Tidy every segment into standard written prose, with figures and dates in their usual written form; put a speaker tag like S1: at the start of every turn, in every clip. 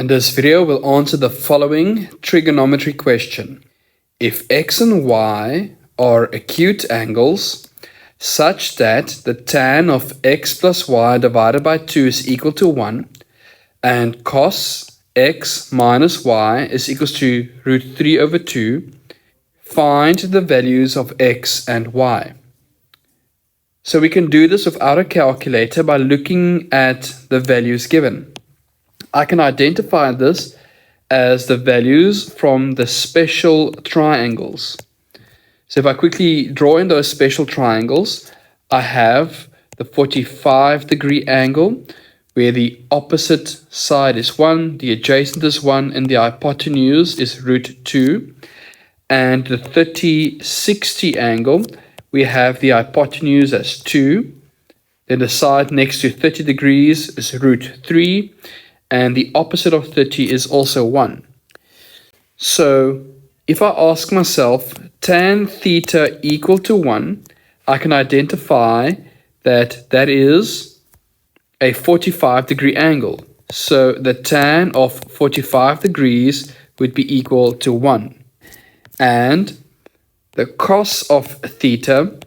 S1: In this video, we'll answer the following trigonometry question. If x and y are acute angles such that the tan of x plus y divided by 2 is equal to 1 and cos x minus y is equals to root 3 over 2, find the values of x and y. So we can do this without a calculator by looking at the values given. I can identify this as the values from the special triangles. So if I quickly draw in those special triangles, I have the 45-degree angle where the opposite side is 1, the adjacent is 1, and the hypotenuse is root 2. And the 30-60 angle, we have the hypotenuse as 2. Then the side next to 30 degrees is root 3. And the opposite of 30 is also 1. So if I ask myself tan theta equal to 1, I can identify that that is a 45-degree angle. So the tan of 45 degrees would be equal to 1. And the cos of theta,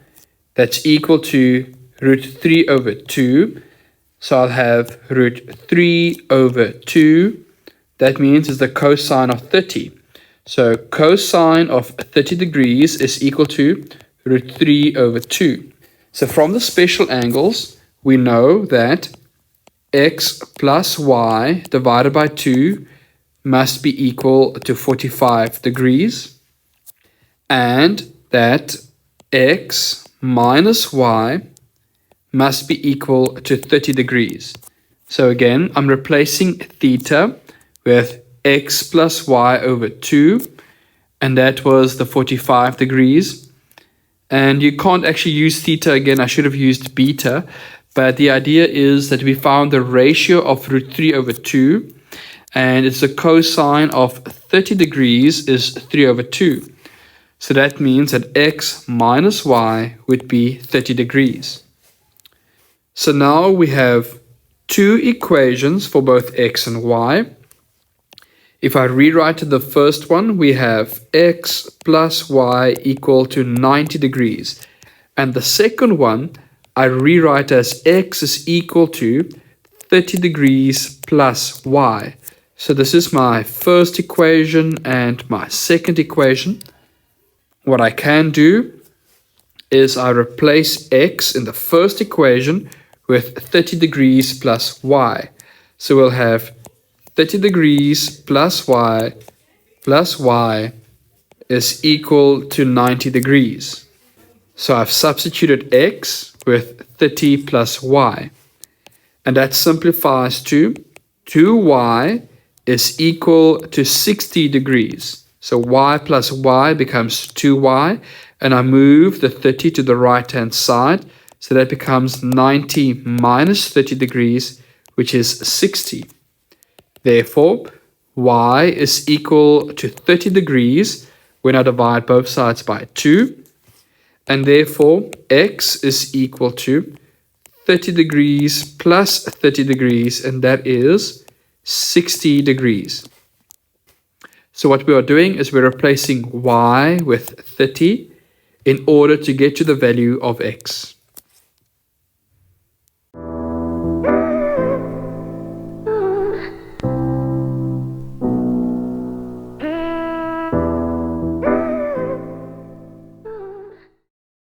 S1: that's equal to root 3 over 2. So I'll have root 3 over 2. That means it's the cosine of 30. So cosine of 30 degrees is equal to root 3 over 2. So from the special angles, we know that x plus y divided by 2 must be equal to 45 degrees. And that x minus y must be equal to 30 degrees. So again, I'm replacing theta with x plus y over 2, and that was the 45 degrees. And you can't actually use theta again, I should have used beta, but the idea is that we found the ratio of root 3 over 2, and it's the cosine of 30 degrees is 3 over 2. So that means that x minus y would be 30 degrees. So now we have two equations for both x and y. If I rewrite the first one, we have x plus y equal to 90 degrees. And the second one, I rewrite as x is equal to 30 degrees plus y. So this is my first equation and my second equation. What I can do is I replace x in the first equation with 30 degrees plus y. So we'll have 30 degrees plus y is equal to 90 degrees. So I've substituted x with 30 plus y. And that simplifies to 2y is equal to 60 degrees. So y plus y becomes 2y. And I move the 30 to the right-hand side. So that becomes 90 minus 30 degrees, which is 60. Therefore, y is equal to 30 degrees when I divide both sides by 2. And therefore, x is equal to 30 degrees plus 30 degrees, and that is 60 degrees. So what we are doing is we're replacing y with 30 in order to get to the value of x.